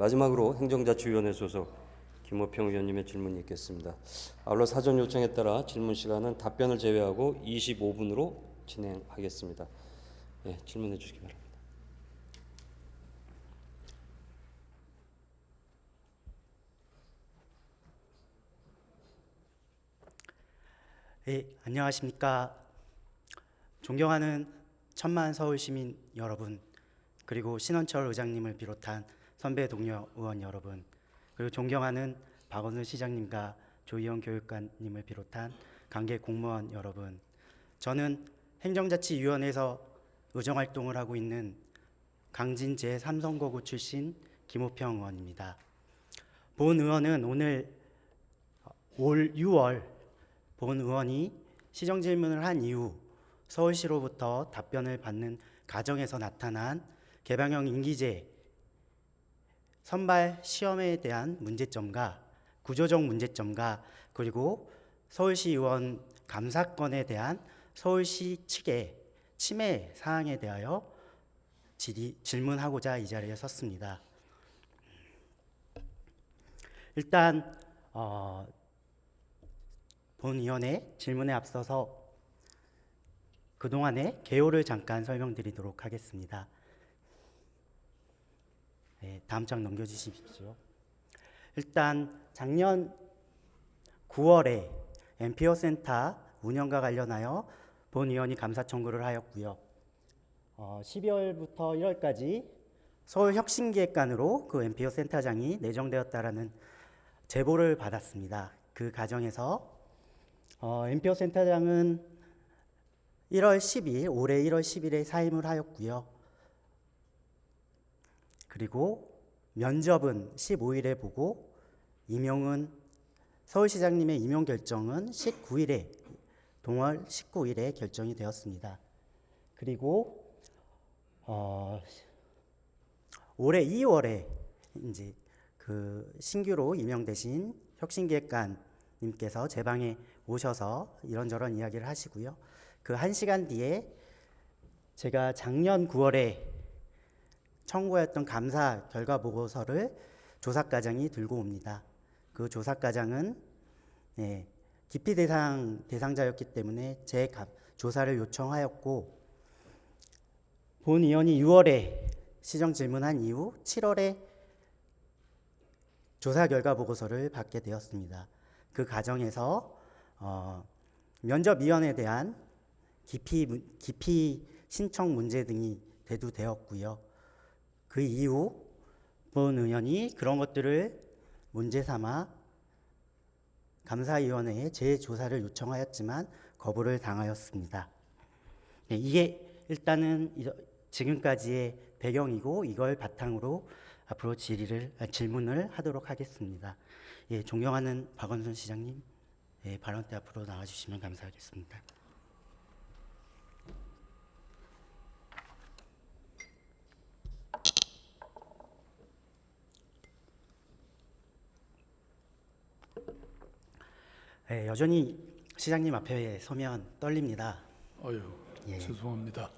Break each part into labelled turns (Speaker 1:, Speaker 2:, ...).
Speaker 1: 마지막으로 행정자치위원회 소속 김호평 의원님의 질문이 있겠습니다. 아울러 사전 요청에 따라 질문 시간은 답변을 제외하고 25분으로 진행하겠습니다. 네, 질문해 주시기 바랍니다.
Speaker 2: 네, 안녕하십니까. 존경하는 천만 서울시민 여러분, 그리고 신원철 의장님을 비롯한 선배 동료 의원 여러분, 그리고 존경하는 박원순 시장님과 조희연 교육관님을 비롯한 관계 공무원 여러분, 저는 행정자치위원회에서 의정활동을 하고 있는 강진 제3선거구 출신 김호평 의원입니다. 본 의원은 오늘 올 6월 본 의원이 시정질문을 한 이후 서울시로부터 답변을 받는 과정에서 나타난 개방형 임기제 선발 시험에 대한 문제점과 구조적 문제점과 그리고 서울시 의원 감사건에 대한 서울시 측의 침해 사항에 대하여 질문하고자 이 자리에 섰습니다. 일단 본위원회 질문에 앞서서 그동안의 개요를 잠깐 설명드리도록 하겠습니다. 네, 다음 장 넘겨주십시오. 일단 작년 9월에 엠피어 센터 운영과 관련하여 본위원이 감사 청구를 하였고요. 12월부터 1월까지 서울혁신기획관으로 그 엠피어 센터장이 내정되었다라는 제보를 받았습니다. 그 과정에서 엠피어 센터장은 올해 1월 10일에 사임을 하였고요. 그리고 면접은 15일에 보고 임용은 서울시장님의 임용 결정은 동월 19일에 결정이 되었습니다. 그리고 올해 2월에 이제 그 신규로 임명되신 혁신기획관님께서 제 방에 오셔서 이런저런 이야기를 하시고요. 그 1시간 뒤에 제가 작년 9월에 청구했던 감사 결과 보고서를 조사과장이 들고 옵니다. 그 조사과장은 기피 대상자였기 때문에 제 조사를 요청하였고, 본 의원이 6월에 시정 질문한 이후 7월에 조사 결과 보고서를 받게 되었습니다. 그 과정에서 면접위원에 대한 기피 신청 문제 등이 대두되었고요. 그 이후 본 의원이 그런 것들을 문제 삼아 감사위원회에 재조사를 요청하였지만 거부를 당하였습니다. 네, 이게 일단은 지금까지의 배경이고 이걸 바탕으로 앞으로 질문을 하도록 하겠습니다. 예, 존경하는 박원순 시장님, 발언 때 앞으로 나와주시면 감사하겠습니다. 여전히 시장님 앞에 서면 떨립니다.
Speaker 3: 아유, 죄송합니다.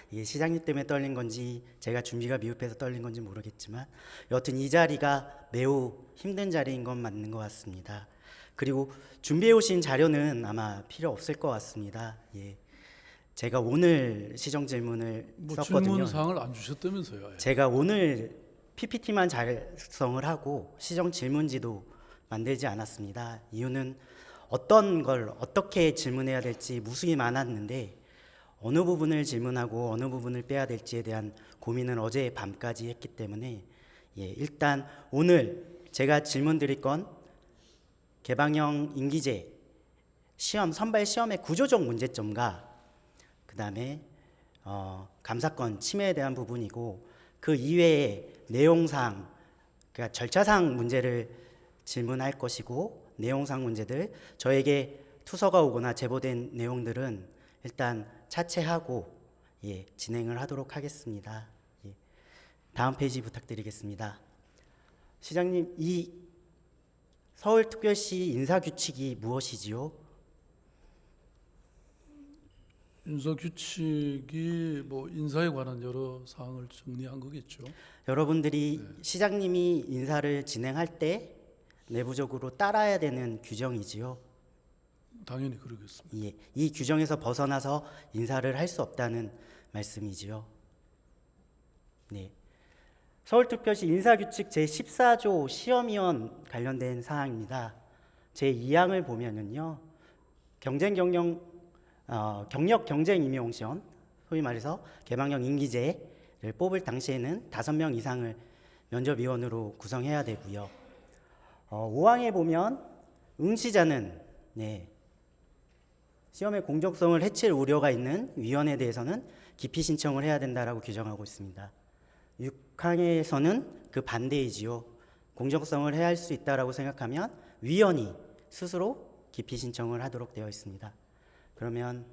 Speaker 2: 이게 시장님 때문에 떨린 건지 제가 준비가 미흡해서 떨린 건지 모르겠지만 여튼 이 자리가 매우 힘든 자리인 건 맞는 것 같습니다. 그리고 준비해 오신 자료는 아마 필요 없을 것 같습니다. 제가 오늘 시정 질문을 썼거든요.
Speaker 3: 질문 사항을 안 주셨다면서요?
Speaker 2: 제가 오늘 PPT만 작성을 하고 시정 질문지도 만들지 않았습니다. 이유는 어떤 걸 어떻게 질문해야 될지 무수히 많았는데 어느 부분을 질문하고 어느 부분을 빼야 될지에 대한 고민을 어제 밤까지 했기 때문에 일단 오늘 제가 질문 드릴 건 개방형 임기제 선발 시험의 구조적 문제점과 그 다음에 감사권 침해에 대한 부분이고, 그 이외의 내용상, 그러니까 절차상 문제를 질문할 것이고, 내용상 문제들 저에게 투서가 오거나 제보된 내용들은 일단 차치하고 진행을 하도록 하겠습니다. 다음 페이지 부탁드리겠습니다. 시장님, 이 서울특별시 인사규칙이 무엇이지요?
Speaker 3: 인사 규칙이 뭐 인사에 관한 여러 사항을 정리한 거겠죠.
Speaker 2: 여러분들이 시장님이 인사를 진행할 때 내부적으로 따라야 되는 규정이지요.
Speaker 3: 당연히 그러겠습니다.
Speaker 2: 예, 이 규정에서 벗어나서 인사를 할 수 없다는 말씀이지요. 네. 서울특별시 인사규칙 제14조 시험위원 관련된 사항입니다. 제2항을 보면은요, 경력 경쟁 임용 시험, 소위 말해서 개방형 임기제를 뽑을 당시에는 5명 이상을 면접위원으로 구성해야 되고요. 5항에 보면 응시자는 시험의 공정성을 해칠 우려가 있는 위원에 대해서는 기피 신청을 해야 된다라고 규정하고 있습니다. 6항에서는 그 반대이지요. 공정성을 해야 할 수 있다라고 생각하면 위원이 스스로 기피 신청을 하도록 되어 있습니다. 그러면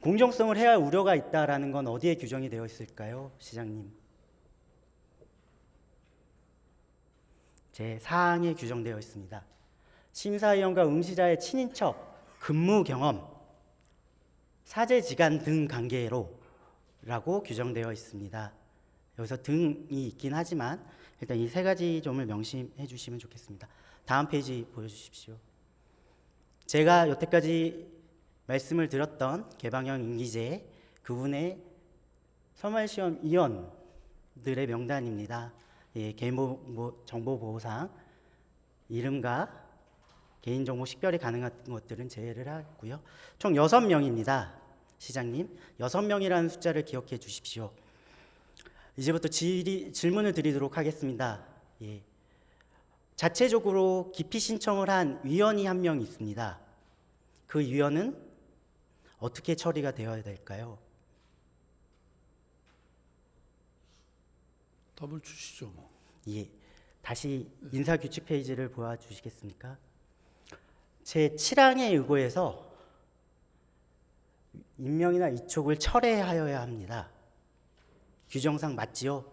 Speaker 2: 공정성을 해야 할 우려가 있다라는 건 어디에 규정이 되어 있을까요, 시장님? 제4항에 규정되어 있습니다. 심사위원과 응시자의 친인척, 근무 경험, 사제지간 등 관계로라고 규정되어 있습니다. 여기서 등이 있긴 하지만 일단 이 3가지 점을 명심해 주시면 좋겠습니다. 다음 페이지 보여주십시오. 제가 여태까지 말씀을 드렸던 개방형 임기제 그분의 서말시험 위원들의 명단입니다. 예, 개인정보보호상 이름과 개인정보 식별이 가능한 것들은 제외를 하고요. 총 6명입니다. 시장님, 6명이라는 숫자를 기억해 주십시오. 이제부터 질문을 드리도록 하겠습니다. 예. 자체적으로 기피 신청을 한 위원이 1명 있습니다. 그 위원은 어떻게 처리가 되어야 될까요?
Speaker 3: 답을 주시죠. 뭐.
Speaker 2: 예. 다시 인사규칙 페이지를 보여주시겠습니까? 제7항에 의거해서 임명이나 이촉을 철회하여야 합니다. 규정상 맞지요?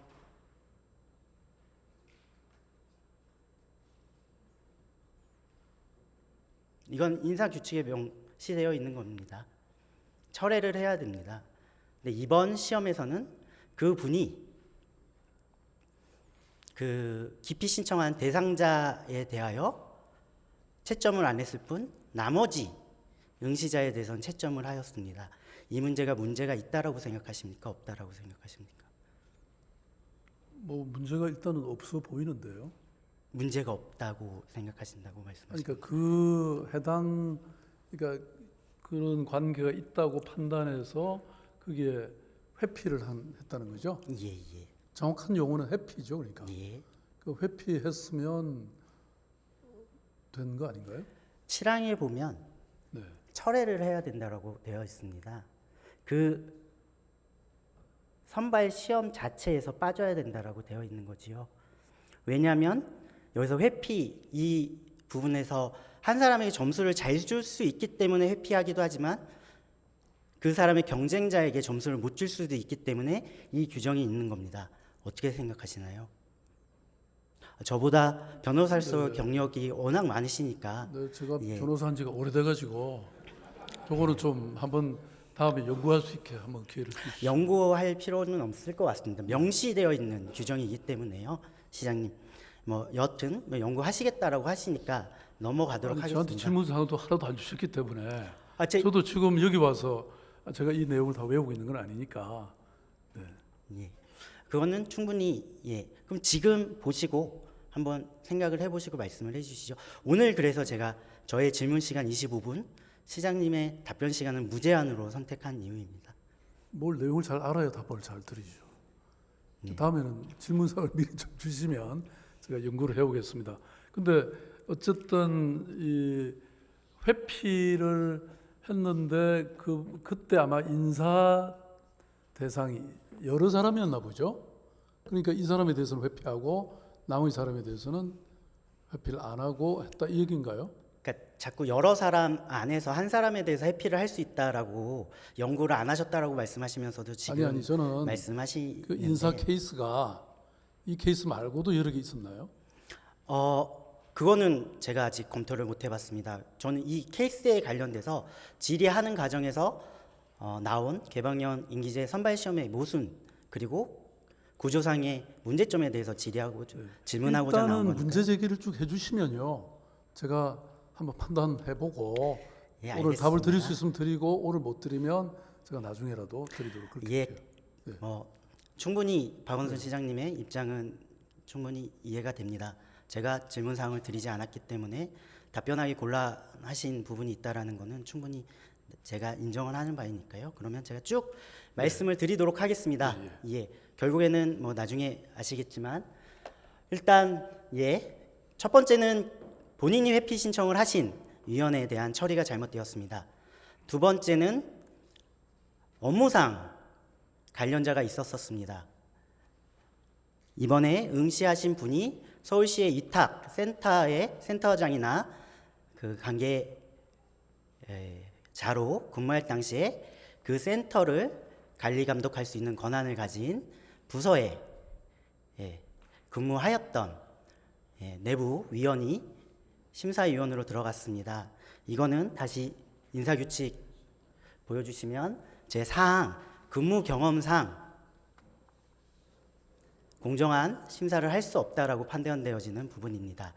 Speaker 2: 이건 인사규칙에 명시되어 있는 겁니다. 철회를 해야 됩니다. 근데 이번 시험에서는 그 분이 그 기피 신청한 대상자에 대하여 채점을 안 했을 뿐 나머지 응시자에 대해서는 채점을 하였습니다. 이 문제가 있다라고 생각하십니까? 없다라고 생각하십니까?
Speaker 3: 뭐 문제가 일단은 없어 보이는데요.
Speaker 2: 문제가 없다고 생각하신다고 말씀하십니까?
Speaker 3: 그러니까 그러니까 그런 관계가 있다고 판단해서 그게 회피를 했다는 거죠.
Speaker 2: 예, 예.
Speaker 3: 정확한 용어는 회피죠. 그러니까
Speaker 2: 예.
Speaker 3: 그 회피했으면 된 거 아닌가요?
Speaker 2: 7항에 보면
Speaker 3: 네.
Speaker 2: 철회를 해야 된다라고 되어 있습니다. 그 선발 시험 자체에서 빠져야 된다라고 되어 있는 거지요. 왜냐하면 여기서 회피 이 부분에서 한 사람에게 점수를 잘 줄 수 있기 때문에 회피하기도 하지만 그 사람의 경쟁자에게 점수를 못 줄 수도 있기 때문에 이 규정이 있는 겁니다. 어떻게 생각하시나요? 저보다 변호사로서 경력이 워낙 많으시니까.
Speaker 3: 네, 제가
Speaker 2: 예.
Speaker 3: 변호사한 지가 오래돼가지고 저거는 좀 한번 다음에 연구할 수 있게 한번 기회를 주시죠.
Speaker 2: 연구할 필요는 없을 것 같습니다. 명시되어 있는 규정이기 때문에요, 시장님. 뭐 여튼 연구하시겠다라고 하시니까 넘어가도록
Speaker 3: 아니,
Speaker 2: 하겠습니다.
Speaker 3: 저한테 질문 사항도 하나도 안 주셨기 때문에
Speaker 2: 제,
Speaker 3: 저도 지금 여기 와서 제가 이 내용을 다 외우고 있는 건 아니니까. 네.
Speaker 2: 예. 그거는 충분히 그럼 지금 보시고 한번 생각을 해보시고 말씀을 해주시죠. 오늘 그래서 제가 저의 질문 시간 25분, 시장님의 답변 시간은 무제한으로 선택한 이유입니다.
Speaker 3: 뭘 내용을 잘 알아야 답을 잘 드리죠. 다음에는 질문사항을 미리 좀 주시면 제가 연구를 해보겠습니다. 근데 어쨌든 이 회피를 했는데 그때 아마 인사 대상이 여러 사람이었나 보죠. 그러니까 이 사람에 대해서는 회피하고 나머지 사람에 대해서는 회피를 안 하고 했다 이 얘기인가요?
Speaker 2: 그러니까 자꾸 여러 사람 안에서 한 사람에 대해서 회피를 할 수 있다라고 연구를 안 하셨다라고 말씀하시면서도 지금
Speaker 3: 아니 저는
Speaker 2: 말씀하시
Speaker 3: 그 인사 케이스가 이 케이스 말고도 여러 개 있었나요?
Speaker 2: 그거는 제가 아직 검토를 못 해봤습니다. 저는 이 케이스에 관련돼서 질의하는 과정에서 나온 개방형 임기제 선발 시험의 모순 그리고 구조상의 문제점에 대해서 질문하고자 나온
Speaker 3: 일단은
Speaker 2: 거니까.
Speaker 3: 문제 제기를 쭉 해주시면요, 제가 한번 판단해보고
Speaker 2: 예,
Speaker 3: 오늘 답을 드릴 수
Speaker 2: 알겠습니다.
Speaker 3: 있으면 드리고 오늘 못 드리면 제가 나중에라도 드리도록 그렇게
Speaker 2: 예,
Speaker 3: 할게요. 네.
Speaker 2: 충분히 박원순 시장님의 입장은 충분히 이해가 됩니다. 제가 질문 사항을 드리지 않았기 때문에 답변하기 곤란하신 부분이 있다라는 것은 충분히 제가 인정을 하는 바이니까요. 그러면 제가 쭉 말씀을 드리도록 하겠습니다. 예, 결국에는 뭐 나중에 아시겠지만 일단 첫 번째는 본인이 회피 신청을 하신 위원회에 대한 처리가 잘못되었습니다. 두 번째는 업무상 관련자가 있었습니다. 이번에 응시하신 분이 서울시의 위탁 센터의 센터장이나 그 관계 자로 근무할 당시에 그 센터를 관리 감독할 수 있는 권한을 가진 부서에 근무하였던 내부 위원이 심사위원으로 들어갔습니다. 이거는 다시 인사규칙 보여주시면 제4항 근무 경험상 공정한 심사를 할 수 없다라고 판단되어지는 부분입니다.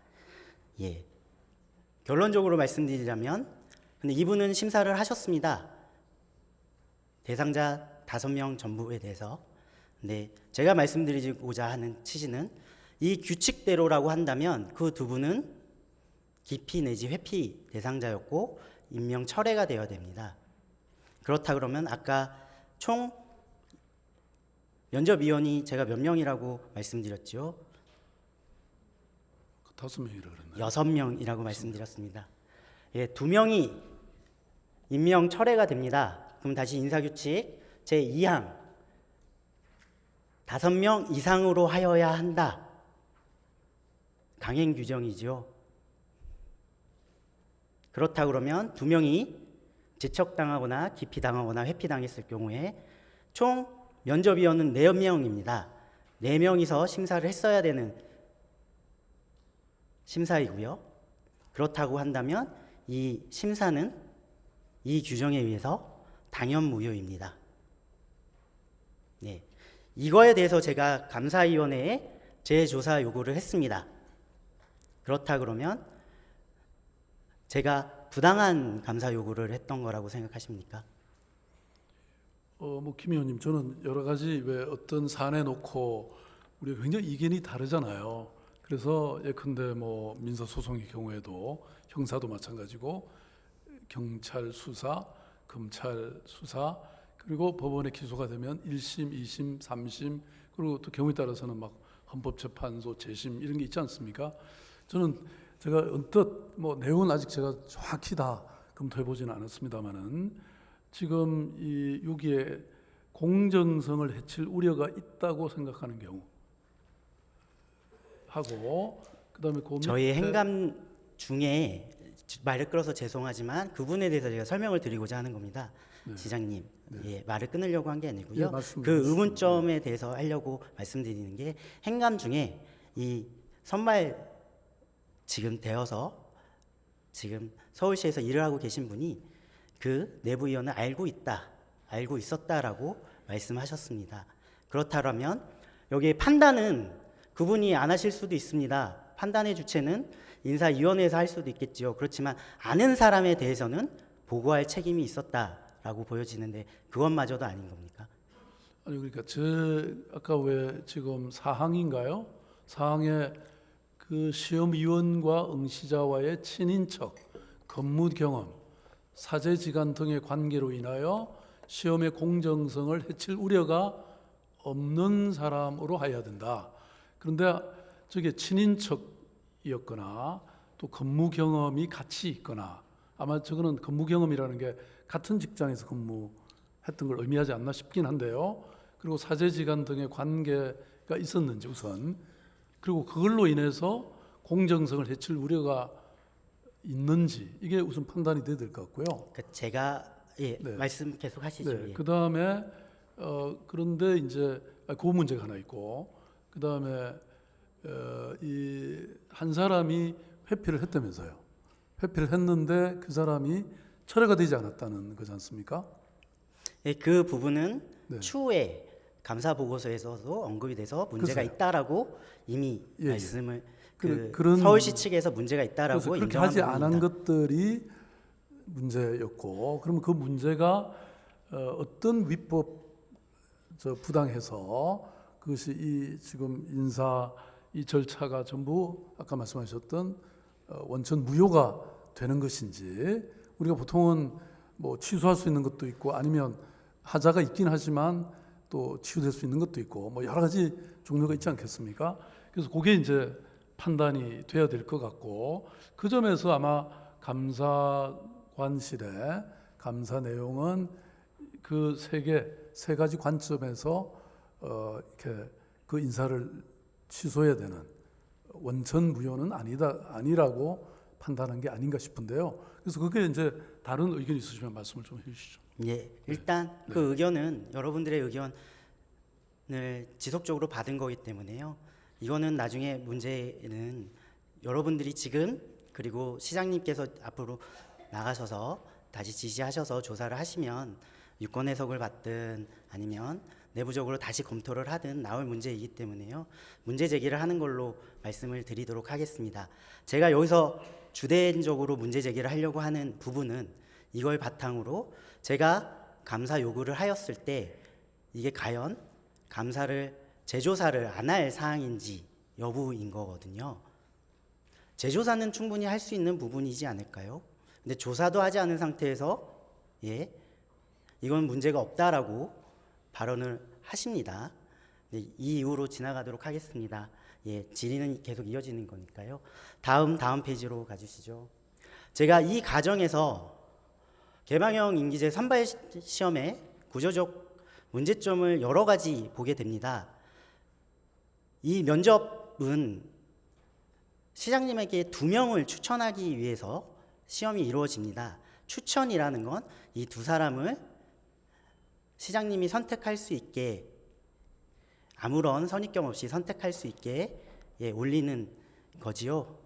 Speaker 2: 결론적으로 말씀드리자면, 근데 이분은 심사를 하셨습니다. 대상자 5명 전부에 대해서. 근데 제가 말씀드리고자 하는 취지는 이 규칙대로라고 한다면 그 두 분은 기피 내지 회피 대상자였고 임명 철회가 되어야 됩니다. 그렇다 그러면 아까 총 면접위원이 제가 몇 명이라고 말씀드렸죠?
Speaker 3: 5명이라 그랬나요?
Speaker 2: 6명이라고 말씀드렸습니다. 2명이 임명 철회가 됩니다. 그럼 다시 인사규칙 제2항 5명 이상으로 하여야 한다. 강행 규정이죠. 그렇다 그러면 2명이 제척당하거나 기피당하거나 회피당했을 경우에 총 면접위원은 4명입니다. 4명이서 심사를 했어야 되는 심사이고요. 그렇다고 한다면 이 심사는 이 규정에 의해서 당연 무효입니다. 이거에 대해서 제가 감사위원회에 재조사 요구를 했습니다. 그렇다 그러면 제가 부당한 감사 요구를 했던 거라고 생각하십니까?
Speaker 3: 김 의원님, 저는 여러 가지 왜 어떤 사안에 놓고 우리가 굉장히 이견이 다르잖아요. 그래서 예컨대 뭐 민사 소송의 경우에도 형사도 마찬가지고 경찰 수사, 검찰 수사, 그리고 법원에 기소가 되면 1심, 2심, 3심, 그리고 또 경우에 따라서는 막 헌법재판소 재심 이런 게 있지 않습니까? 저는 제가 언뜻 뭐 내용은 아직 제가 정확히 다 검토해 보지는 않았습니다만은 지금 여기에 공정성을 해칠 우려가 있다고 생각하는 경우 하고, 그다음에 그
Speaker 2: 저희
Speaker 3: 밑에
Speaker 2: 행감 중에 말을 끌어서 죄송하지만 그분에 대해서 제가 설명을 드리고자 하는 겁니다. 시장님, 말을 끊으려고 한 게 아니고요.
Speaker 3: 말씀해
Speaker 2: 그
Speaker 3: 주십시오.
Speaker 2: 의문점에 대해서 하려고 말씀드리는 게 행감 중에 이 선발 지금 되어서 지금 서울시에서 일을 하고 계신 분이 그 내부위원을 알고 있었다라고 말씀하셨습니다. 그렇다면 여기에 판단은 그분이 안 하실 수도 있습니다. 판단의 주체는 인사위원회에서 할 수도 있겠지요. 그렇지만 아는 사람에 대해서는 보고할 책임이 있었다라고 보여지는데 그것마저도 아닌 겁니까?
Speaker 3: 아니 그러니까 아까 왜 지금 사항인가요? 사항에 그 시험위원과 응시자와의 친인척, 근무 경험, 사제지간 등의 관계로 인하여 시험의 공정성을 해칠 우려가 없는 사람으로 하여야 된다. 그런데 저게 친인척이었거나 또 근무 경험이 같이 있거나, 아마 저거는 근무 경험이라는 게 같은 직장에서 근무했던 걸 의미하지 않나 싶긴 한데요. 그리고 사제지간 등의 관계가 있었는지 우선, 그리고 그걸로 인해서 공정성을 해칠 우려가 있는지 이게 우선 판단이 돼야 될 것 같고요.
Speaker 2: 제가 말씀 계속 하시죠.
Speaker 3: 네, 그 다음에 그런데 이제 그 문제가 하나 있고, 그 다음에 이 한 사람이 회피를 했다면서요. 회피를 했는데 그 사람이 철회가 되지 않았다는 거지 않습니까?
Speaker 2: 예, 그 부분은
Speaker 3: 네.
Speaker 2: 추후에 감사 보고서에서도 언급이 돼서 문제가
Speaker 3: 글쎄요.
Speaker 2: 있다라고 이미
Speaker 3: 예, 예.
Speaker 2: 말씀을
Speaker 3: 그런
Speaker 2: 서울시 측에서 문제가 있다라고
Speaker 3: 그래서 그렇게
Speaker 2: 인정한
Speaker 3: 하지 않은
Speaker 2: 부분입니다.
Speaker 3: 것들이 문제였고, 그러면 그 문제가 어떤 위법 부당해서 그것이 이 지금 인사 이 절차가 전부 아까 말씀하셨던 원천 무효가 되는 것인지, 우리가 보통은 뭐 취소할 수 있는 것도 있고 아니면 하자가 있긴 하지만 또 치유될 수 있는 것도 있고 뭐 여러 가지 종류가 있지 않겠습니까? 그래서 그게 이제 판단이 돼야 될 것 같고, 그 점에서 아마 감사관실의 감사 내용은 그 세 가지 관점에서 이렇게 그 인사를 취소해야 되는, 원천 무효는 아니라고 판단한 게 아닌가 싶은데요. 그래서 그게 이제 다른 의견이 있으시면 말씀을 좀 해주시죠.
Speaker 2: 예, 일단 그 의견은 여러분들의 의견을 지속적으로 받은 거기 때문에요. 이거는 나중에 문제는 여러분들이 지금 그리고 시장님께서 앞으로 나가셔서 다시 지시하셔서 조사를 하시면 유권 해석을 받든 아니면 내부적으로 다시 검토를 하든 나올 문제이기 때문에요. 문제 제기를 하는 걸로 말씀을 드리도록 하겠습니다. 제가 여기서 주된적으로 문제 제기를 하려고 하는 부분은 이걸 바탕으로 제가 감사 요구를 하였을 때 이게 과연 감사를 재조사를 안 할 사항인지 여부인 거거든요. 재조사는 충분히 할 수 있는 부분이지 않을까요? 근데 조사도 하지 않은 상태에서 이건 문제가 없다라고 발언을 하십니다. 이 이후로 지나가도록 하겠습니다. 질의는 계속 이어지는 거니까요. 다음 페이지로 가주시죠. 제가 이 과정에서 개방형 임기제 선발 시험의 구조적 문제점을 여러 가지 보게 됩니다. 이 면접은 시장님에게 2명을 추천하기 위해서 시험이 이루어집니다. 추천이라는 건 이 두 사람을 시장님이 선택할 수 있게, 아무런 선입견 없이 선택할 수 있게 올리는 거지요.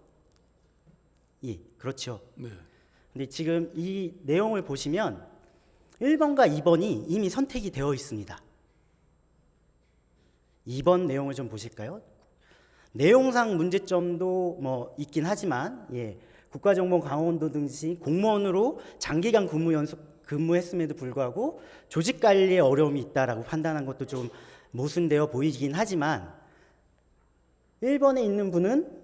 Speaker 2: 그렇죠.
Speaker 3: 네.
Speaker 2: 근데 지금 이 내용을 보시면 1번과 2번이 이미 선택이 되어 있습니다. 2번 내용을 좀 보실까요? 내용상 문제점도 뭐 있긴 하지만 국가정보 강원도 등시 공무원으로 장기간 근무했음에도 불구하고 조직 관리에 어려움이 있다라고 판단한 것도 좀 모순되어 보이긴 하지만 1번에 있는 분은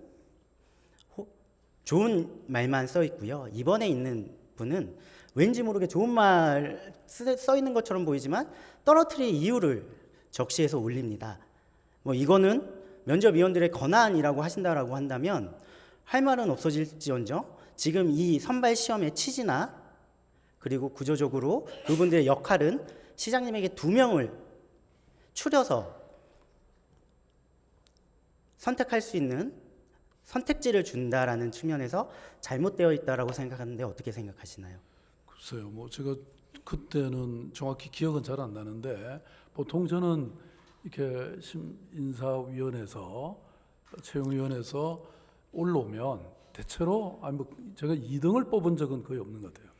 Speaker 2: 좋은 말만 써 있고요. 2번에 있는 분은 왠지 모르게 좋은 말 써 있는 것처럼 보이지만 떨어뜨릴 이유를 적시해서 올립니다. 뭐 이거는 면접위원들의 권한이라고 하신다라고 한다면 할 말은 없어질지언정 지금 이 선발 시험의 취지나 그리고 구조적으로 그분들의 역할은 시장님에게 2명을 추려서 선택할 수 있는 선택지를 준다라는 측면에서 잘못되어 있다라고 생각하는데 어떻게 생각하시나요?
Speaker 3: 글쎄요, 뭐 제가 그때는 정확히 기억은 잘 안 나는데 보통 저는 이렇게 인사위원회에서 채용위원회에서 올라오면 대체로 제가 2등을 뽑은 적은 거의 없는 것 같아요.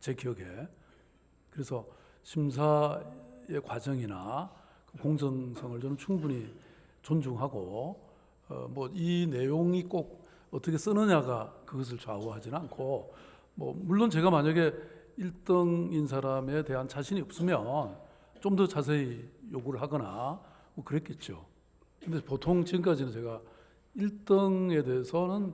Speaker 3: 제 기억에. 그래서 심사의 과정이나 그 공정성을 저는 충분히 존중하고 뭐 이 내용이 꼭 어떻게 쓰느냐가 그것을 좌우하지는 않고, 뭐 물론 제가 만약에 1등인 사람에 대한 자신이 없으면 좀 더 자세히 요구를 하거나 뭐 그랬겠죠. 근데 보통 지금까지는 제가 1등에 대해서는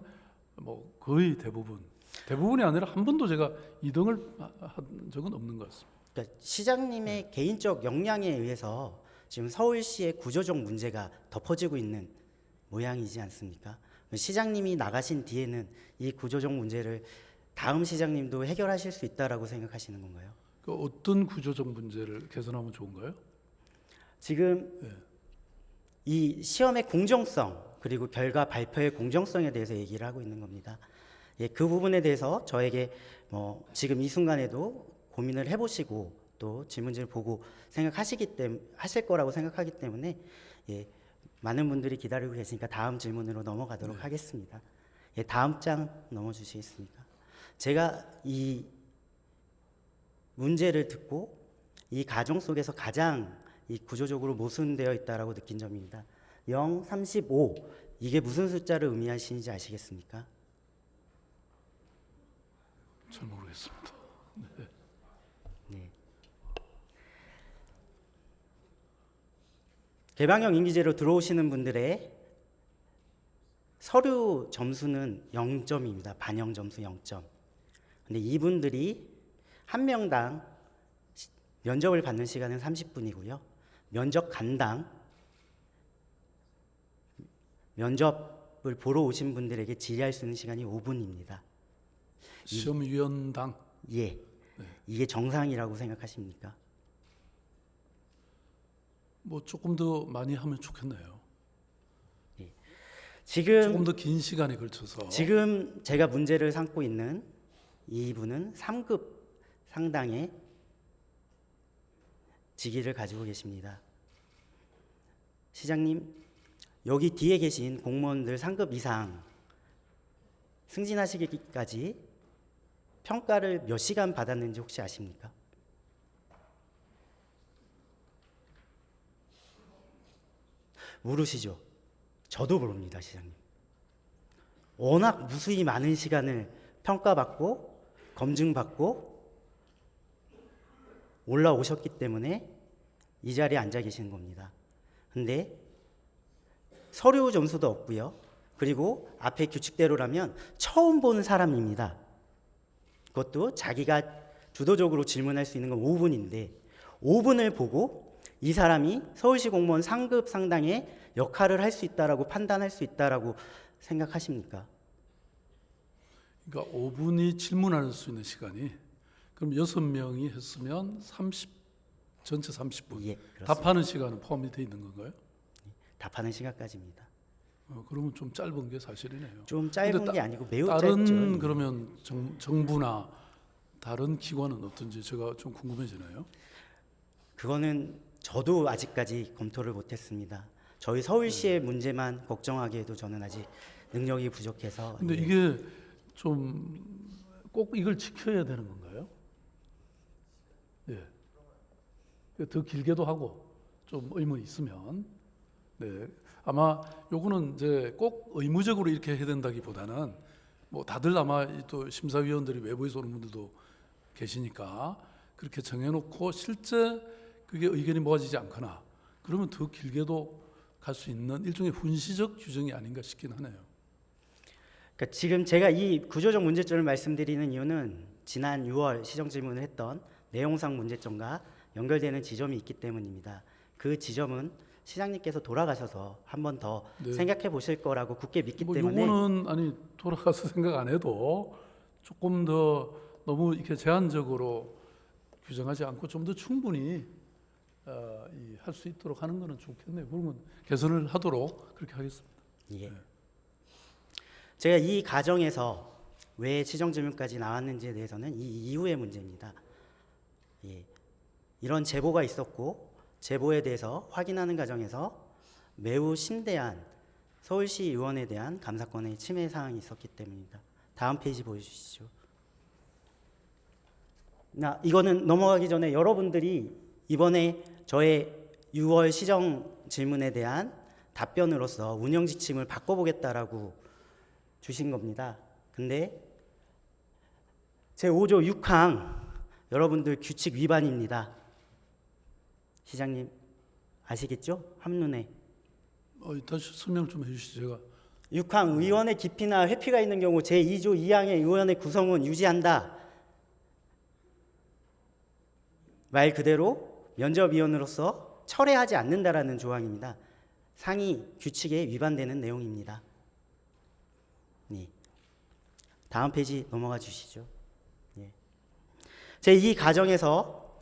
Speaker 3: 뭐 거의 대부분이 아니라 한 번도 제가 2등을 한 적은 없는 것 같습니다.
Speaker 2: 그러니까 시장님의 개인적 역량에 의해서 지금 서울시의 구조적 문제가 덮어지고 있는 모양이지 않습니까? 시장님이 나가신 뒤에는 이 구조적 문제를 다음 시장님도 해결하실 수 있다라고 생각하시는 건가요?
Speaker 3: 그 어떤 구조적 문제를 개선하면 좋은가요?
Speaker 2: 지금 이 시험의 공정성 그리고 결과 발표의 공정성에 대해서 얘기를 하고 있는 겁니다. 그 부분에 대해서 저에게 뭐 지금 이 순간에도 고민을 해보시고 또 질문지를 보고 하실 거라고 생각하기 때문에 많은 분들이 기다리고 계시니까 다음 질문으로 넘어가도록 하겠습니다. 다음 장 넘어주시겠습니까? 제가 이 문제를 듣고 이 가정 속에서 가장 이 구조적으로 모순되어 있다라고 느낀 점입니다. 0, 35 이게 무슨 숫자를 의미하시는지 아시겠습니까?
Speaker 3: 잘 모르겠습니다.
Speaker 2: 네. 개방형 임기제로 들어오시는 분들의 서류 점수는 0점입니다. 반영 점수 0점. 근데 이분들이 한 명당 면접을 받는 시간은 30분이고요. 면접 간당 면접을 보러 오신 분들에게 질의할 수 있는 시간이 5분입니다.
Speaker 3: 시험위원당.
Speaker 2: 예. 이게 정상이라고 생각하십니까?
Speaker 3: 뭐 조금 더 많이 하면 좋겠네요.
Speaker 2: 지금
Speaker 3: 조금 더 긴 시간에 걸쳐서.
Speaker 2: 지금 제가 문제를 삼고 있는 이분은 3급 상당의 직위를 가지고 계십니다. 시장님, 여기 뒤에 계신 공무원들 3급 이상 승진하시기까지 평가를 몇 시간 받았는지 혹시 아십니까? 모르시죠? 저도 모릅니다, 시장님. 워낙 무수히 많은 시간을 평가받고 검증받고 올라오셨기 때문에 이 자리에 앉아 계시는 겁니다. 근데 서류 점수도 없고요. 그리고 앞에 규칙대로라면 처음 보는 사람입니다. 그것도 자기가 주도적으로 질문할 수 있는 건 5분인데 5분을 보고 이 사람이 서울시 공무원 상급 상당의 역할을 할 수 있다라고 판단할 수 있다라고 생각하십니까?
Speaker 3: 그러니까 5분이 질문할 수 있는 시간이 그럼 6명이 했으면 전체 30분.
Speaker 2: 예, 그렇습니다.
Speaker 3: 답하는 시간은 포함이 돼 있는 건가요?
Speaker 2: 답하는 시간까지입니다.
Speaker 3: 그러면 좀 짧은 게 사실이네요.
Speaker 2: 좀 짧은
Speaker 3: 근데
Speaker 2: 게 아니고 매우
Speaker 3: 다른
Speaker 2: 짧죠.
Speaker 3: 그러면 정부나 다른 기관은 어떤지 제가 좀 궁금해지네요.
Speaker 2: 그거는 저도 아직까지 검토를 못했습니다. 저희 서울시의 문제만 걱정하기에도 저는 아직 능력이 부족해서.
Speaker 3: 근데
Speaker 2: 예.
Speaker 3: 이게 좀 꼭 이걸 지켜야 되는 건가요? 예. 더 길게도 하고 좀 의문이 있으면 네. 아마 요거는 이제 꼭 의무적으로 이렇게 해야 된다기보다는 뭐 다들 아마 또 심사위원들이 외부에서 오는 분들도 계시니까 그렇게 정해놓고 실제 그게 의견이 모아지지 않거나 그러면 더 길게도 갈 수 있는 일종의 훈시적 규정이 아닌가 싶긴 하네요.
Speaker 2: 그러니까 지금 제가 이 구조적 문제점을 말씀드리는 이유는 지난 6월 시정 질문을 했던 내용상 문제점과 연결되는 지점이 있기 때문입니다. 그 지점은 시장님께서 돌아가셔서 한 번 더
Speaker 3: 네.
Speaker 2: 생각해 보실 거라고 굳게 믿기
Speaker 3: 뭐
Speaker 2: 때문에
Speaker 3: 요거는 아니 돌아가서 생각 안 해도 조금 더 너무 이렇게 제한적으로 규정하지 않고 좀 더 충분히 할 수 있도록 하는 거는 좋겠네요. 그러면 개선을 하도록 그렇게 하겠습니다.
Speaker 2: 예. 제가 이 과정에서 왜 시정 질문까지 나왔는지에 대해서는 이 이후의 문제입니다. 예. 이런 제보가 있었고 제보에 대해서 확인하는 과정에서 매우 심대한 서울시 의원에 대한 감사권의 침해 사항이 있었기 때문입니다. 다음 페이지 보여주시죠. 이거는 넘어가기 전에 여러분들이 이번에 저의 6월 시정 질문에 대한 답변으로서 운영 지침을 바꿔보겠다라고 주신 겁니다. 근데 제5조 6항 여러분들 규칙 위반입니다. 시장님 아시겠죠? 한눈에.
Speaker 3: 다시 설명 좀 해주시죠. 제가
Speaker 2: 6항 의원의 기피나 회피가 있는 경우 제2조 2항의 의원의 구성은 유지한다. 말 그대로 면접위원으로서 철회하지 않는다라는 조항입니다. 상위 규칙에 위반되는 내용입니다. 네. 다음 페이지 넘어가 주시죠. 예. 제2 과정에서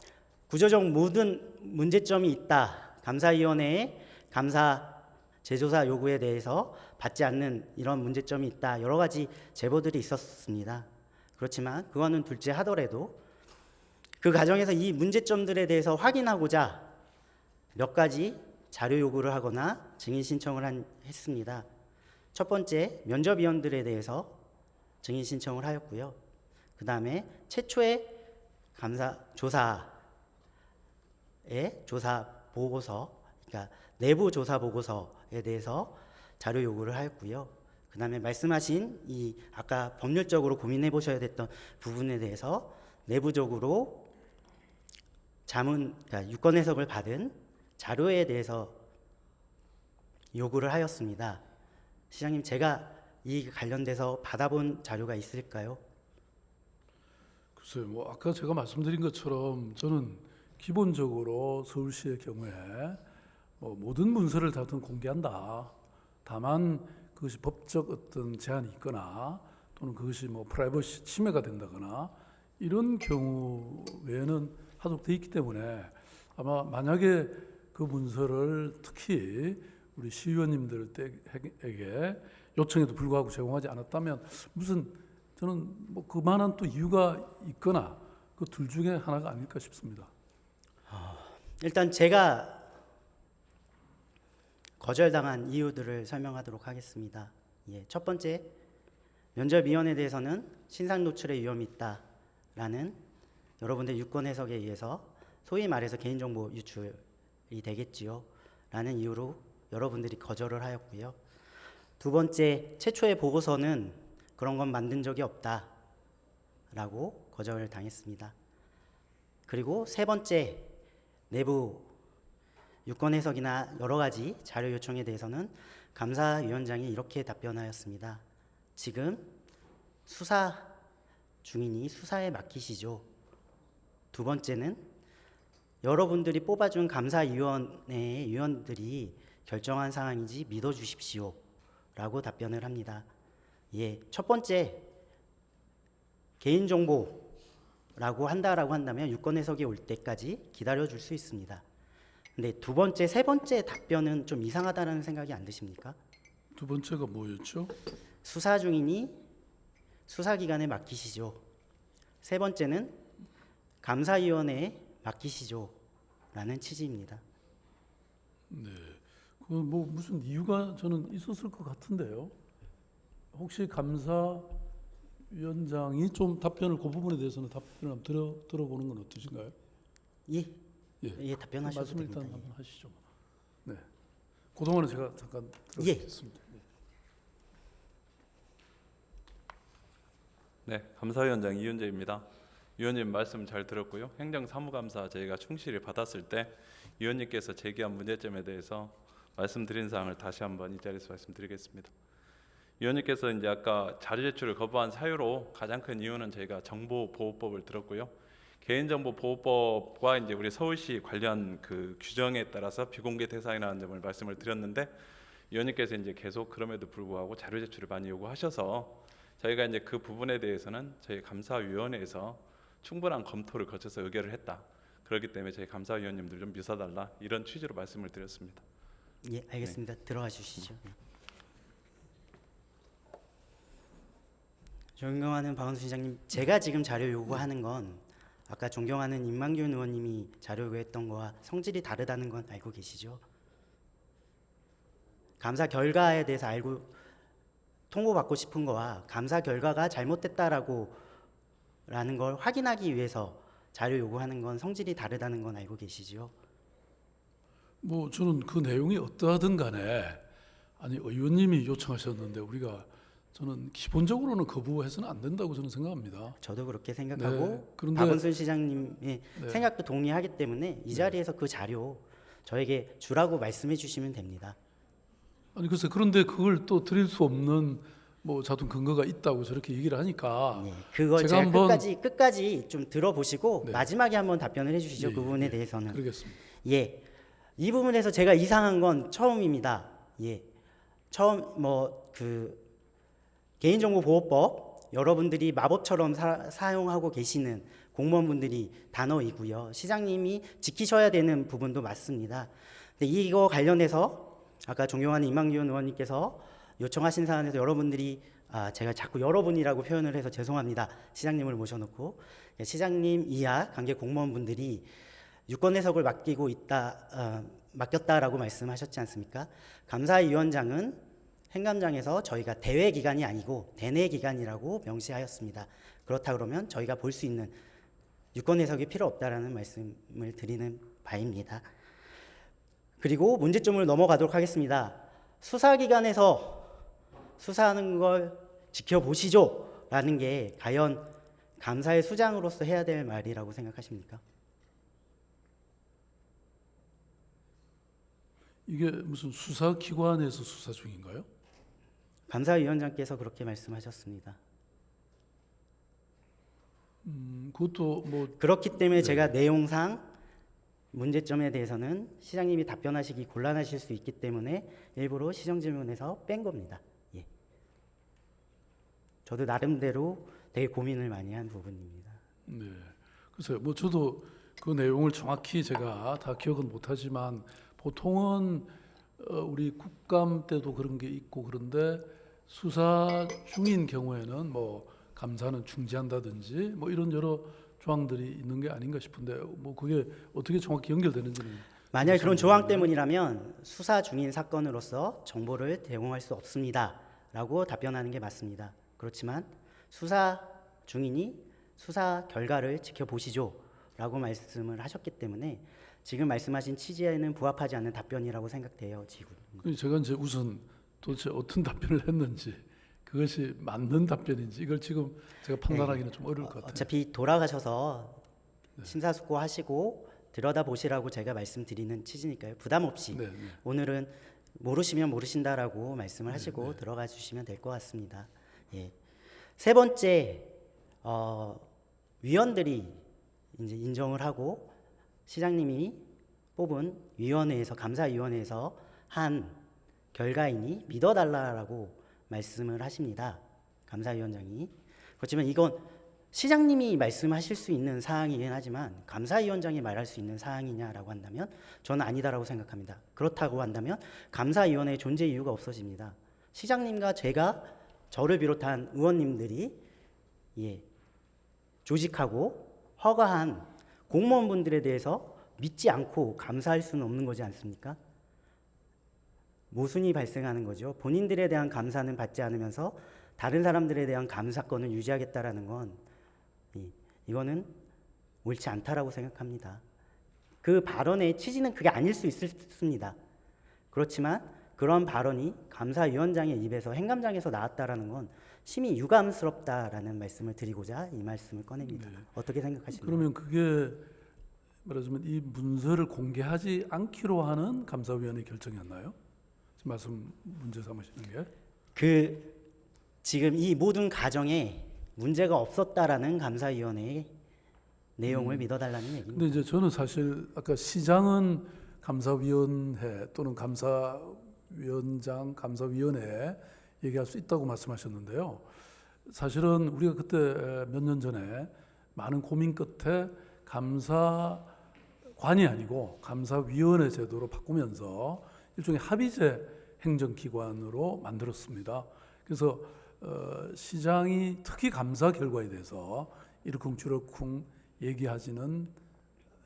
Speaker 2: 구조적 모든 문제점이 있다. 감사위원회의 감사 재조사 요구에 대해서 받지 않는 이런 문제점이 있다. 여러 가지 제보들이 있었습니다. 그렇지만 그거는 둘째 하더라도 그 과정에서 이 문제점들에 대해서 확인하고자 몇 가지 자료 요구를 하거나 증인 신청을 했습니다. 첫 번째, 면접위원들에 대해서 증인 신청을 하였고요. 그 다음에 최초의 감사 조사 조사 보고서, 그러니까 내부 조사 보고서에 대해서 자료 요구를 하였고요. 그다음에 말씀하신 이 아까 법률적으로 고민해 보셔야 됐던 부분에 대해서 내부적으로 그러니까 유권 해석을 받은 자료에 대해서 요구를 하였습니다. 시장님, 제가 이 관련돼서 받아본 자료가 있을까요?
Speaker 3: 글쎄요, 뭐 아까 제가 말씀드린 것처럼 저는 기본적으로 서울시의 경우에 뭐 모든 문서를 다 공개한다. 다만 그것이 법적 어떤 제한이 있거나 또는 그것이 뭐 프라이버시 침해가 된다거나 이런 경우 외에는 하도록 돼 있기 때문에 아마 만약에 그 문서를 특히 우리 시의원님들에게 요청에도 불구하고 제공하지 않았다면 무슨 저는 뭐 그만한 또 이유가 있거나 그 둘 중에 하나가 아닐까 싶습니다.
Speaker 2: 일단 제가 거절당한 이유들을 설명하도록 하겠습니다. 첫 번째, 면접위원회에 대해서는 신상 노출의 위험이 있다라는 여러분들 유권 해석에 의해서 소위 말해서 개인정보 유출이 되겠지요 라는 이유로 여러분들이 거절을 하였고요. 두 번째, 최초의 보고서는 그런 건 만든 적이 없다라고 거절을 당했습니다. 그리고 세 번째, 내부 유권 해석이나 여러 가지 자료 요청에 대해서는 감사위원장이 이렇게 답변하였습니다. 지금 수사 중이니 수사에 맡기시죠. 두 번째는 여러분들이 뽑아준 감사위원회 위원들이 결정한 사항인지 믿어주십시오 라고 답변을 합니다. 첫 번째, 개인정보라고 한다면 유권 해석이 올 때까지 기다려줄 수 있습니다. 근데 두 번째, 세 번째 답변은 좀 이상하다는 생각이 안 드십니까?
Speaker 3: 두 번째가 뭐였죠?
Speaker 2: 수사 중이니 수사기관에 맡기시죠. 세 번째는 감사위원회에 맡기시죠 라는 취지입니다.
Speaker 3: 네, 그 뭐 무슨 이유가 저는 있었을 것 같은데요. 혹시 감사위원장이 좀 답변을 그 부분에 대해서는 답변을 한번 들어보는 건 어떠신가요?
Speaker 2: 답변하셔도
Speaker 3: 말씀을
Speaker 2: 됩니다.
Speaker 3: 일단 한번 하시죠. 네, 그동안은 제가 잠깐 들어보겠습니다.
Speaker 4: 네, 감사위원장 이윤재입니다. 위원님 말씀 잘 들었고요. 행정사무감사 저희가 충실히 받았을 때 위원님께서 제기한 문제점에 대해서 말씀드린 사항을 다시 한번 이 자리에서 말씀드리겠습니다. 위원님께서 이제 아까 자료 제출을 거부한 사유로 가장 큰 이유는 저희가 정보보호법을 들었고요. 개인정보보호법과 이제 우리 서울시 관련 그 규정에 따라서 비공개 대상이라는 점을 말씀을 드렸는데 위원님께서 이제 계속 그럼에도 불구하고 자료 제출을 많이 요구하셔서 저희가 이제 그 부분에 대해서는 저희 감사위원회에서 충분한 검토를 거쳐서 의결을 했다. 그렇기 때문에 저희 감사위원님들 좀 미사달라 이런 취지로 말씀을 드렸습니다.
Speaker 2: 알겠습니다. 들어가 주시죠. 존경하는 박원순 시장님, 제가 지금 자료 요구하는 건 아까 존경하는 임만균 의원님이 자료 요구했던 거와 성질이 다르다는 건 알고 계시죠? 감사 결과에 대해서 통보받고 싶은 거와 감사 결과가 잘못됐다라고 라는 걸 확인하기 위해서 자료 요구하는 건 성질이 다르다는 건 알고 계시죠?
Speaker 3: 뭐 저는 그 내용이 어떠하든 간에 아니 의원님이 요청하셨는데 우리가 저는 기본적으로는 거부해서는 안 된다고 저는 생각합니다.
Speaker 2: 저도 그렇게 생각하고
Speaker 3: 네, 그런데
Speaker 2: 박원순 시장님의 생각도 동의하기 때문에 이 자리에서 그 자료 저에게 주라고 말씀해 주시면 됩니다.
Speaker 3: 아니 글쎄 그런데 그걸 또 드릴 수 없는 뭐 자동 근거가 있다고 저렇게 얘기를 하니까
Speaker 2: 그걸 제가 끝까지 좀 들어보시고
Speaker 3: 네.
Speaker 2: 마지막에 한번 답변을 해주시죠.
Speaker 3: 예,
Speaker 2: 그 부분에
Speaker 3: 예,
Speaker 2: 대해서는.
Speaker 3: 그러겠습니다.
Speaker 2: 이 부분에서 제가 이상한 건 처음입니다. 처음 개인정보보호법 여러분들이 마법처럼 사용하고 계시는 공무원분들이 단어이고요. 시장님이 지키셔야 되는 부분도 맞습니다. 근데 이거 관련해서 아까 존경하는 임만균 의원님께서 요청하신 사안에서 여러분들이 제가 자꾸 여러분이라고 표현을 해서 죄송합니다. 시장님을 모셔놓고 시장님 이하 관계 공무원분들이 유권 해석을 맡겼다라고 말씀하셨지 않습니까? 감사위원장은 행감장에서 저희가 대외 기관이 아니고 대내 기관이라고 명시하였습니다. 그렇다 그러면 저희가 볼 수 있는 유권 해석이 필요 없다라는 말씀을 드리는 바입니다. 그리고 문제점으로 넘어가도록 하겠습니다. 수사기관에서 수사하는 걸 지켜보시죠 라는 게 과연 감사의 수장으로서 해야 될 말이라고 생각하십니까?
Speaker 3: 이게 무슨 수사기관에서 수사 중인가요?
Speaker 2: 감사위원장께서 그렇게 말씀하셨습니다.
Speaker 3: 그것도 뭐
Speaker 2: 그렇기 때문에 제가 내용상 문제점에 대해서는 시장님이 답변하시기 곤란하실 수 있기 때문에 일부러 시정질문에서 뺀 겁니다. 예. 저도 나름대로 되게 고민을 많이 한 부분입니다.
Speaker 3: 네. 글쎄요. 뭐 저도 그 내용을 정확히 제가 다 기억은 못하지만 보통은 우리 국감 때도 그런 게 있고 그런데 수사 중인 경우에는 뭐 감사는 중지한다든지 뭐 이런 여러 조항들이 있는 게 아닌가 싶은데 뭐 그게 어떻게 정확히 연결되는지는
Speaker 2: 만약 그런 조항 때문이라면 수사 중인 사건으로서 정보를 제공할 수 없습니다라고 답변하는 게 맞습니다. 그렇지만 수사 중이니 수사 결과를 지켜보시죠라고 말씀을 하셨기 때문에 지금 말씀하신 취지에는 부합하지 않는 답변이라고 생각돼요. 지금.
Speaker 3: 제가 이제 우선 도대체 어떤 답변을 했는지 그것이 맞는 답변인지 이걸 지금 제가 판단하기는 좀 어려울 것 같아요.
Speaker 2: 어차피 돌아가셔서 심사숙고하시고 들여다보시라고 제가 말씀드리는 취지니까요. 부담 없이
Speaker 3: 네, 네.
Speaker 2: 오늘은 모르시면 모르신다라고 말씀을 하시고 들어가 주시면 될 것 같습니다. 예. 세 번째 위원들이 이제 인정을 하고 시장님이 뽑은 위원회에서 감사위원회에서 한 결과이니 믿어달라라고 말씀을 하십니다. 감사위원장이. 그렇지만 이건 시장님이 말씀하실 수 있는 사항이긴 하지만 감사위원장이 말할 수 있는 사항이냐라고 한다면 저는 아니다라고 생각합니다. 그렇다고 한다면 감사위원회의 존재 이유가 없어집니다. 시장님과 제가 저를 비롯한 의원님들이 조직하고 허가한 공무원분들에 대해서 믿지 않고 감사할 수는 없는 거지 않습니까? 모순이 발생하는 거죠. 본인들에 대한 감사는 받지 않으면서 다른 사람들에 대한 감사권을 유지하겠다라는 건 이거는 옳지 않다라고 생각합니다. 그 발언의 취지는 그게 아닐 수 있습니다. 그렇지만 그런 발언이 감사위원장의 입에서 행감장에서 나왔다라는 건 심히 유감스럽다라는 말씀을 드리고자 이 말씀을 꺼냅니다.
Speaker 3: 네.
Speaker 2: 어떻게 생각하십니까?
Speaker 3: 그러면 그게 말하자면 이 문서를 공개하지 않기로 하는 감사위원회 결정이었나요? 지금 말씀 문제 삼으시는 게?
Speaker 2: 지금 이 모든 과정에 문제가 없었다라는 감사위원회의 내용을 믿어달라는 얘기입니다.
Speaker 3: 근데 이제 저는 사실 아까 시장은 감사위원회 또는 감사위원장, 감사위원회 얘기할 수 있다고 말씀하셨는데요. 사실은 우리가 그때 몇 년 전에 많은 고민 끝에 감사관이 아니고 감사위원회 제도로 바꾸면서 일종의 합의제 행정기관으로 만들었습니다. 그래서 시장이 특히 감사 결과에 대해서 이러쿵저러쿵 얘기하지는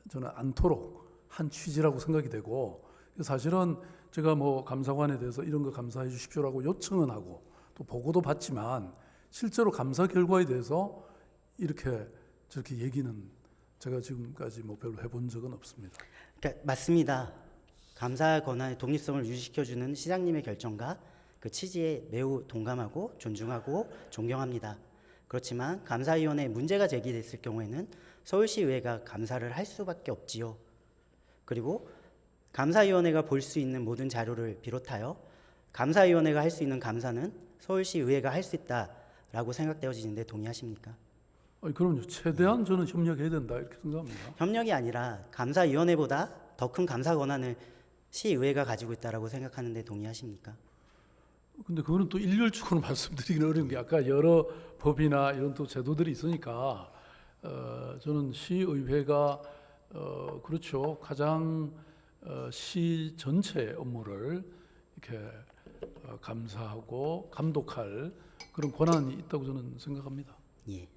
Speaker 3: 저는 않도록 한 취지라고 생각이 되고 사실은 제가 뭐 감사관에 대해서 이런 거 감사해 주십시오라고 요청은 하고 또 보고도 받지만 실제로 감사 결과에 대해서 이렇게 저렇게 얘기는 제가 지금까지 뭐 별로 해본 적은 없습니다.
Speaker 2: 그러니까 맞습니다. 감사 권한의 독립성을 유지시켜주는 시장님의 결정과 그 취지에 매우 동감하고 존중하고 존경합니다. 그렇지만 감사위원회에 문제가 제기됐을 경우에는 서울시의회가 감사를 할 수밖에 없지요. 그리고 감사위원회가 볼 수 있는 모든 자료를 비롯하여 감사위원회가 할 수 있는 감사는 서울시의회가 할 수 있다라고 생각되어지는데 동의하십니까?
Speaker 3: 그럼요. 최대한 저는 협력해야 된다 이렇게 생각합니다.
Speaker 2: 협력이 아니라 감사위원회보다 더 큰 감사 권한을 시의회가 가지고 있다라고 생각하는데 동의하십니까?
Speaker 3: 근데 그거는 또 일률적으로 말씀드리기는 어려운 게 아까 여러 법이나 이런 또 제도들이 있으니까 저는 시의회가 그렇죠. 가장 시 전체의 업무를 이렇게 감사하고 감독할 그런 권한이 있다고 저는 생각합니다.
Speaker 2: 예.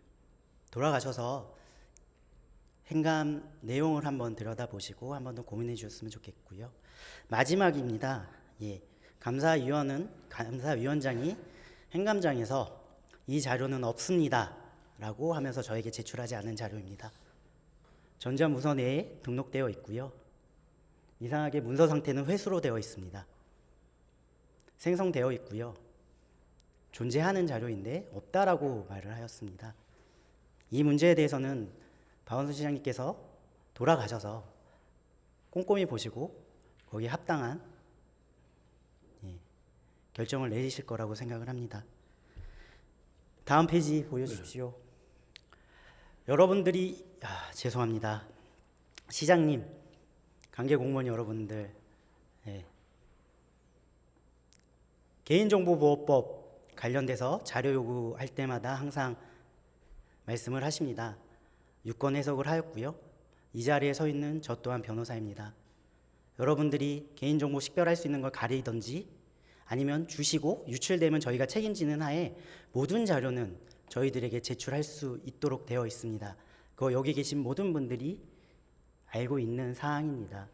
Speaker 2: 돌아가셔서 행감 내용을 한번 들여다보시고 한번 더 고민해 주셨으면 좋겠고요. 마지막입니다. 예. 감사위원장이 행감장에서 이 자료는 없습니다라고 하면서 저에게 제출하지 않은 자료입니다. 전자무서 내에 등록되어 있고요. 이상하게 문서 상태는 회수로 되어 있습니다. 생성되어 있고요. 존재하는 자료인데 없다라고 말을 하였습니다. 이 문제에 대해서는 박원순 시장님께서 돌아가셔서 꼼꼼히 보시고 거기에 합당한 결정을 내리실 거라고 생각을 합니다. 다음 페이지 보여주십시오. 여러분들이 죄송합니다. 시장님, 관계 공무원 여러분들, 개인정보보호법 관련돼서 자료 요구할 때마다 항상 말씀을 하십니다. 유권 해석을 하였고요. 이 자리에 서 있는 저 또한 변호사입니다. 여러분들이 개인정보 식별할 수 있는 걸 가리든지 아니면 주시고 유출되면 저희가 책임지는 하에 모든 자료는 저희들에게 제출할 수 있도록 되어 있습니다. 그거 여기 계신 모든 분들이 알고 있는 사항입니다.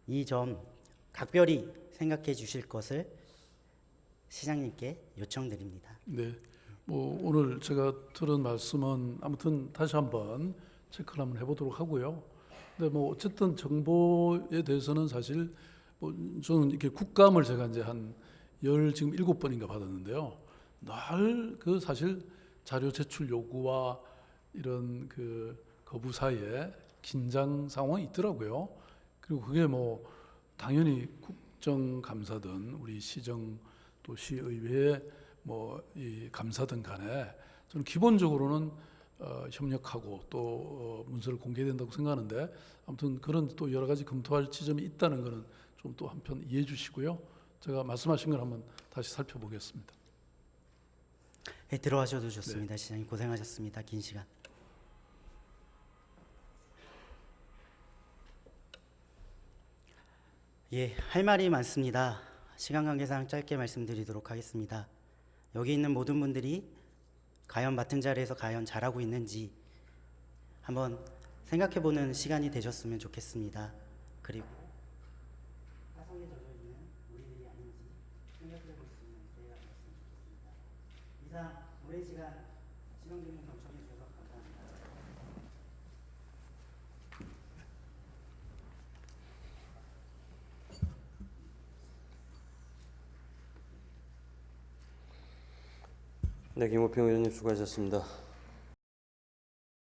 Speaker 2: 이 점 각별히 생각해 주실 것을 시장님께 요청드립니다.
Speaker 3: 네, 뭐 오늘 제가 들은 말씀은 아무튼 다시 한번 체크를 한번 해보도록 하고요. 근데 뭐 어쨌든 정보에 대해서는 사실 뭐 저는 이렇게 국감을 제가 이제 지금 7번인가 받았는데요. 늘 그 사실 자료 제출 요구와 이런 그 거부 사이에 긴장 상황이 있더라고요. 그리고 그게 뭐 당연히 국정감사든 우리 시정 또 시의회 뭐 이 감사든 간에 저는 기본적으로는 협력하고 또 문서를 공개된다고 생각하는데 아무튼 그런 또 여러 가지 검토할 지점이 있다는 것은 좀 또 한편 이해해 주시고요. 제가 말씀하신 걸 한번 다시 살펴보겠습니다.
Speaker 2: 네, 들어가셔도 좋습니다. 시장님 고생하셨습니다. 긴 시간. 할 말이 많습니다. 시간 관계상 짧게 말씀드리도록 하겠습니다. 여기 있는 모든 분들이 과연 맡은 자리에서 과연 잘하고 있는지 한번 생각해보는 시간이 되셨으면 좋겠습니다. 그리고 화성에 젖어 있는 우리들이 아닌지 생각해볼 수 있는 기회가 되었으면 좋겠습니다. 이상 오랜 시간 시정 질문 경청해 주셔서 감사합니다.
Speaker 1: 네, 김호평 의원님 수고하셨습니다.